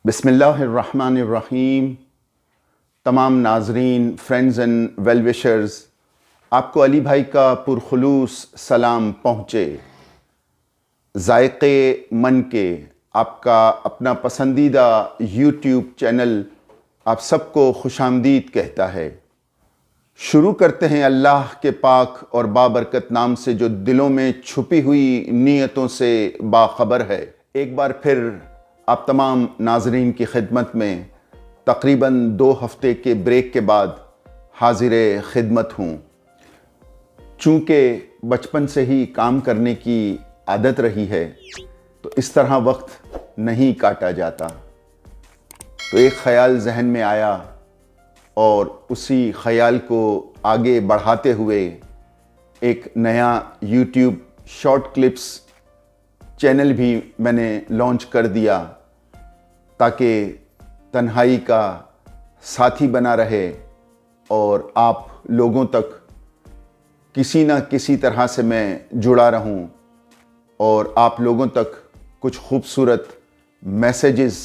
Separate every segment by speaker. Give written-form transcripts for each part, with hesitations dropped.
Speaker 1: बिस्मिल्लाहिर्रहमानिर्रहीम। तमाम नाजरीन, फ्रेंड्स एंड वेल विशर्स, आपको अली भाई का पुरखुलूस सलाम पहुँचे। ज़ायक़े मन के आपका अपना पसंदीदा यूट्यूब चैनल आप सबको खुशामदीद कहता है। शुरू करते हैं अल्लाह के पाक और बाबरकत नाम से जो दिलों में छुपी हुई नीयतों से बाखबर है। एक बार फिर आप तमाम नाजरीन की खिदमत में तकरीबन 2 हफ्ते के ब्रेक के बाद हाजिर खिदमत हूँ। चूँकि बचपन से ही काम करने की आदत रही है तो इस तरह वक्त नहीं काटा जाता। तो एक ख़याल जहन में आया और उसी ख़याल को आगे बढ़ाते हुए एक नया यूट्यूब शॉर्ट क्लिप्स चैनल भी मैंने लॉन्च कर दिया ताकि तन्हाई का साथी बना रहे और आप लोगों तक किसी न किसी तरह से मैं जुड़ा रहूं और आप लोगों तक कुछ खूबसूरत मैसेजेस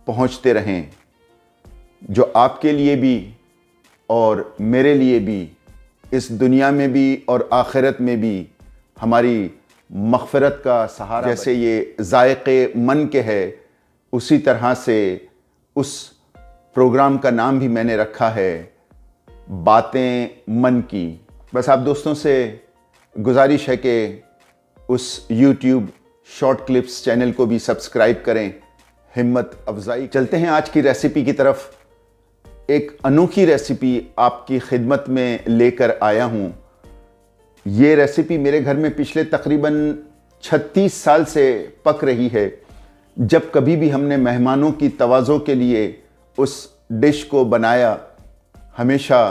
Speaker 1: पहुंचते रहें जो आपके लिए भी और मेरे लिए भी इस दुनिया में भी और आखिरत में भी हमारी मग़फ़िरत का सहारा। जैसे ये ज़ायक़े मन के है, उसी तरह से उस प्रोग्राम का नाम भी मैंने रखा है बातें मन की। बस आप दोस्तों से गुजारिश है कि उस यूट्यूब शॉर्ट क्लिप्स चैनल को भी सब्सक्राइब करें, हिम्मत अफजाई। चलते हैं आज की रेसिपी की तरफ। एक अनोखी रेसिपी आपकी खिदमत में लेकर आया हूँ। ये रेसिपी मेरे घर में पिछले तकरीबन 36 साल से पक रही है। जब कभी भी हमने मेहमानों की तवाज़ो के लिए उस डिश को बनाया, हमेशा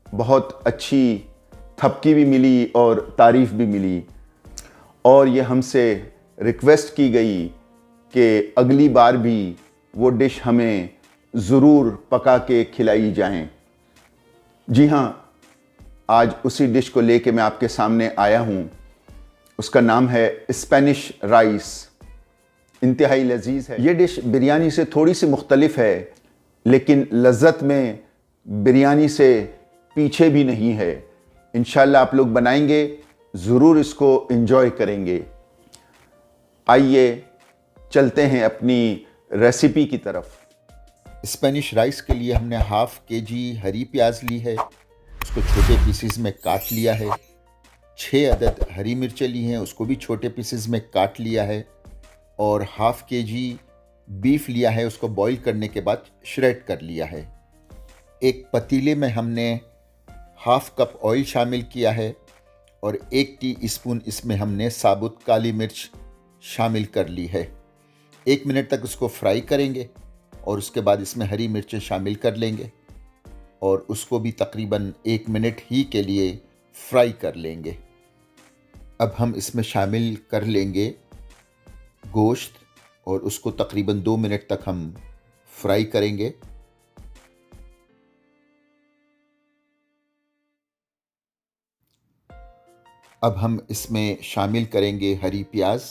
Speaker 1: बहुत अच्छी थपकी भी मिली और तारीफ़ भी मिली और ये हमसे रिक्वेस्ट की गई कि अगली बार भी वो डिश हमें ज़रूर पका के खिलाई जाएं। जी हाँ, आज उसी डिश को लेके मैं आपके सामने आया हूँ। उसका नाम है स्पेनिश राइस। इंतहाई लजीज़ है। ये डिश बिरयानी से थोड़ी सी मुख्तलिफ है, लेकिन लज़्ज़त में बिरयानी से पीछे भी नहीं है। इंशाल्लाह आप लोग बनाएंगे, ज़रूर इसको एंजॉय करेंगे। आइए चलते हैं अपनी रेसिपी की तरफ।
Speaker 2: स्पेनिश राइस के लिए हमने हाफ़ केजी हरी प्याज ली है, उसको छोटे पीसेस में काट लिया है। 6 अदद हरी मिर्चें ली हैं, उसको भी छोटे पीसेस में काट लिया है। और हाफ़ केजी बीफ लिया है, उसको बॉईल करने के बाद श्रेड कर लिया है। एक पतीले में हमने हाफ़ कप ऑयल शामिल किया है और 1 टीस्पून इसमें हमने साबुत काली मिर्च शामिल कर ली है। 1 मिनट तक उसको फ्राई करेंगे और उसके बाद इसमें हरी मिर्चें शामिल कर लेंगे और उसको भी तकरीबन 1 मिनट ही के लिए फ्राई कर लेंगे। अब हम इसमें शामिल कर लेंगे गोश्त और उसको तकरीबन 2 मिनट तक हम फ्राई करेंगे। अब हम इसमें शामिल करेंगे हरी प्याज।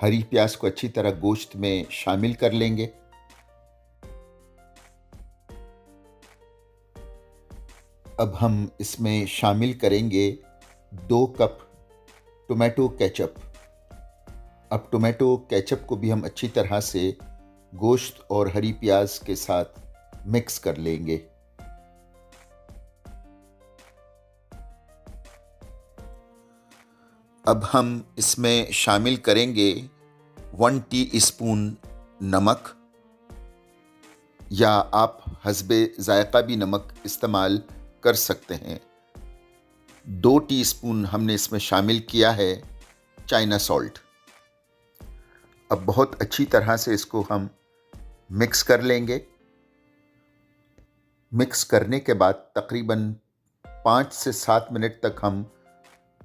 Speaker 2: हरी प्याज को अच्छी तरह गोश्त में शामिल कर लेंगे। अब हम इसमें शामिल करेंगे 2 कप टोमेटो केचप। अब टोमेटो केचप को भी हम अच्छी तरह से गोश्त और हरी प्याज के साथ मिक्स कर लेंगे। अब हम इसमें शामिल करेंगे 1 टीस्पून नमक, या आप हस्बे ज़ायक़ा भी नमक इस्तेमाल कर सकते हैं। 2 टीस्पून हमने इसमें शामिल किया है चाइना सॉल्ट। अब बहुत अच्छी तरह से इसको हम मिक्स कर लेंगे। मिक्स करने के बाद तकरीबन 5 से 7 मिनट तक हम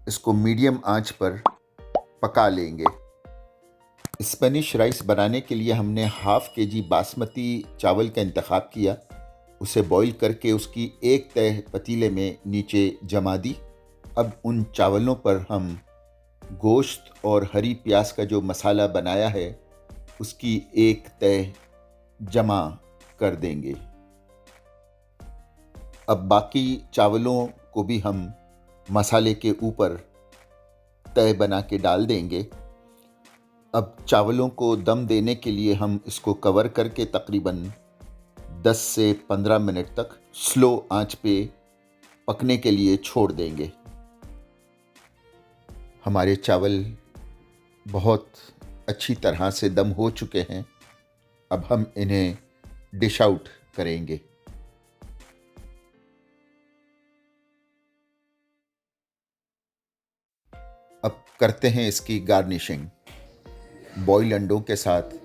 Speaker 2: इसको मीडियम आंच पर पका लेंगे। स्पेनिश राइस बनाने के लिए हमने हाफ़ केजी बासमती चावल का इंतखाब किया। उसे बॉईल करके उसकी एक तह पतीले में नीचे जमा दी। अब उन चावलों पर हम गोश्त और हरी प्याज का जो मसाला बनाया है उसकी एक तह जमा कर देंगे। अब बाकी चावलों को भी हम मसाले के ऊपर तह बना के डाल देंगे। अब चावलों को दम देने के लिए हम इसको कवर करके तकरीबन 10 से 15 मिनट तक स्लो आंच पे पकने के लिए छोड़ देंगे। हमारे चावल बहुत अच्छी तरह से दम हो चुके हैं। अब हम इन्हें डिश आउट करेंगे। अब करते हैं इसकी गार्निशिंग बॉयल अंडों के साथ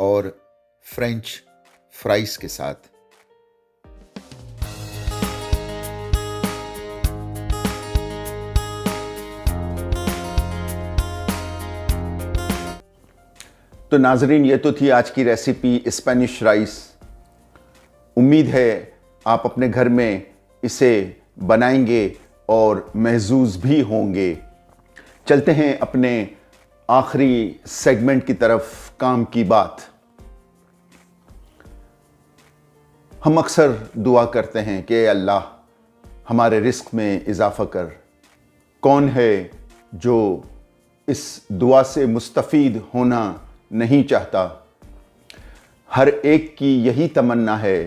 Speaker 2: और फ्रेंच फ्राइज के साथ।
Speaker 1: तो नाजरीन, ये तो थी आज की रेसिपी स्पेनिश राइस। उम्मीद है आप अपने घर में इसे बनाएंगे और महजूज भी होंगे। चलते हैं अपने आखिरी सेगमेंट की तरफ, काम की बात। हम अक्सर दुआ करते हैं कि अल्लाह हमारे रिस्क में इजाफा कर। कौन है जो इस दुआ से मुस्तफ़ीद होना नहीं चाहता? हर एक की यही तमन्ना है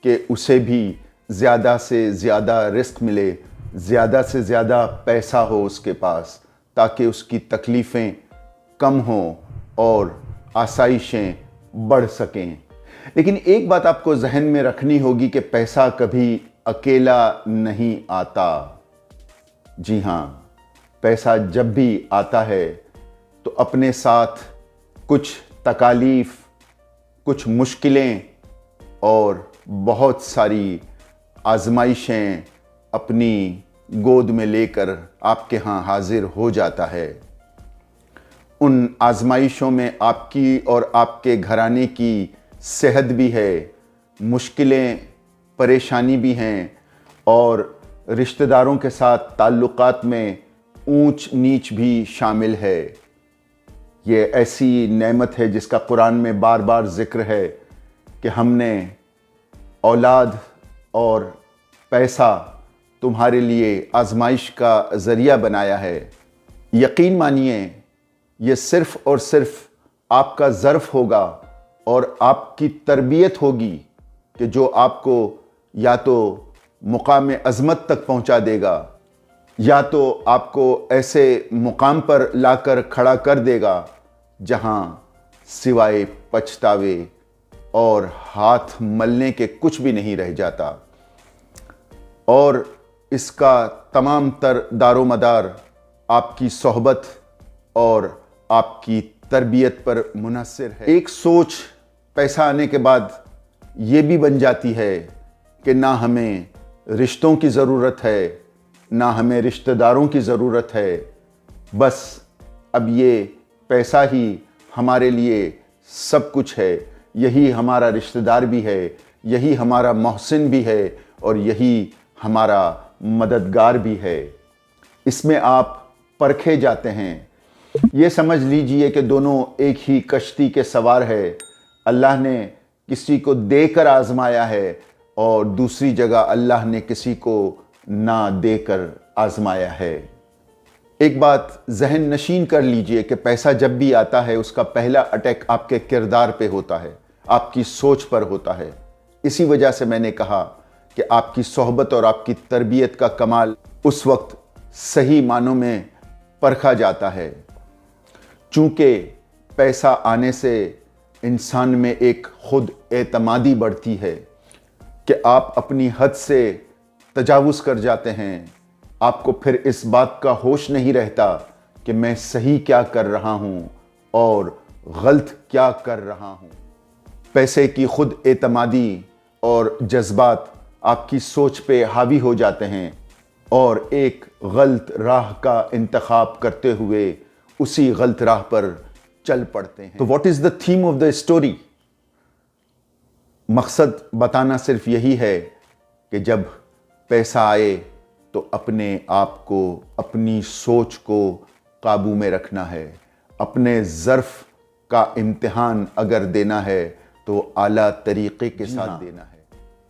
Speaker 1: कि उसे भी ज़्यादा से ज़्यादा रिस्क मिले, ज़्यादा से ज़्यादा पैसा हो उसके पास, ताकि उसकी तकलीफ़ें कम हों और आसाइशें बढ़ सकें। लेकिन एक बात आपको जहन में रखनी होगी कि पैसा कभी अकेला नहीं आता। जी हाँ, पैसा जब भी आता है तो अपने साथ कुछ तकालीफ, कुछ मुश्किलें और बहुत सारी आजमाइशें अपनी गोद में लेकर आपके यहाँ हाजिर हो जाता है। उन आजमाइशों में आपकी और आपके घराने की सेहत भी है, मुश्किलें परेशानी भी हैं और रिश्तेदारों के साथ ताल्लुकात में ऊंच नीच भी शामिल है। ये ऐसी नेमत है जिसका कुरान में बार बार ज़िक्र है कि हमने औलाद और पैसा तुम्हारे लिए आजमाइश का ज़रिया बनाया है। यकीन मानिए, ये सिर्फ़ और सिर्फ़ आपका ज़र्फ़ होगा और आपकी तरबियत होगी कि जो आपको या तो मुकाम अज़मत तक पहुंचा देगा, या तो आपको ऐसे मुकाम पर लाकर खड़ा कर देगा जहां सिवाय पछतावे और हाथ मलने के कुछ भी नहीं रह जाता। और इसका तमाम तर दारोमदार आपकी सोहबत और आपकी तरबियत पर मुनहसर है। एक सोच पैसा आने के बाद ये भी बन जाती है कि ना हमें रिश्तों की ज़रूरत है, ना हमें रिश्तेदारों की ज़रूरत है। बस अब ये पैसा ही हमारे लिए सब कुछ है। यही हमारा रिश्तेदार भी है, यही हमारा मोहसिन भी है और यही हमारा मददगार भी है। इसमें आप परखे जाते हैं। ये समझ लीजिए कि दोनों एक ही कश्ती के सवार है। अल्लाह ने किसी को देकर आजमाया है और दूसरी जगह अल्लाह ने किसी को ना देकर आजमाया है। एक बात जहन नशीन कर लीजिए कि पैसा जब भी आता है उसका पहला अटैक आपके किरदार पे होता है, आपकी सोच पर होता है। इसी वजह से मैंने कहा कि आपकी सोहबत और आपकी तरबियत का कमाल उस वक्त सही मानों में परखा जाता है। चूँकि पैसा आने से इंसान में एक खुद एतमादी बढ़ती है कि आप अपनी हद से तजावुज़ कर जाते हैं। आपको फिर इस बात का होश नहीं रहता कि मैं सही क्या कर रहा हूँ और गलत क्या कर रहा हूँ। पैसे की खुद एतमादी और जज्बात आपकी सोच पे हावी हो जाते हैं और एक गलत राह का इंतखाब करते हुए उसी गलत राह पर चल पड़ते हैं। तो what is the theme of the story? मकसद बताना सिर्फ यही है कि जब पैसा आए तो अपने आप को, अपनी सोच को काबू में रखना है। अपने ज़र्फ़ का इम्तिहान अगर देना है तो आला तरीक़े के साथ देना है।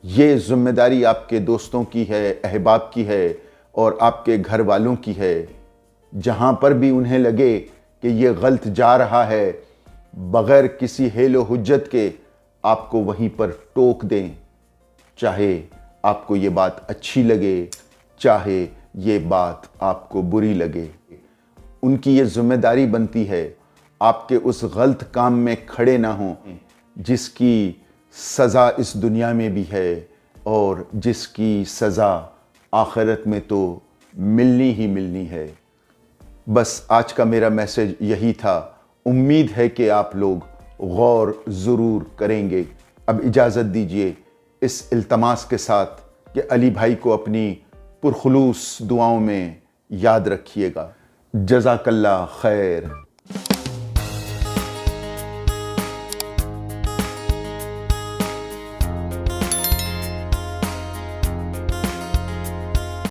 Speaker 1: ये ज़िम्मेदारी आपके दोस्तों की है, अहबाब की है और आपके घर वालों की है। जहाँ पर भी उन्हें लगे कि ये गलत जा रहा है, बग़ैर किसी हेलो हुज्जत के आपको वहीं पर टोक दें, चाहे आपको ये बात अच्छी लगे, चाहे ये बात आपको बुरी लगे। उनकी ये ज़िम्मेदारी बनती है आपके उस गलत काम में खड़े ना हों जिसकी सज़ा इस दुनिया में भी है और जिसकी सज़ा आखिरत में तो मिलनी ही मिलनी है। बस आज का मेरा मैसेज यही था। उम्मीद है कि आप लोग गौर ज़रूर करेंगे। अब इजाज़त दीजिए इस इल्तमास के साथ कि अली भाई को अपनी पुरखुलूस दुआओं में याद रखिएगा। जज़ाकल्लाह खैर।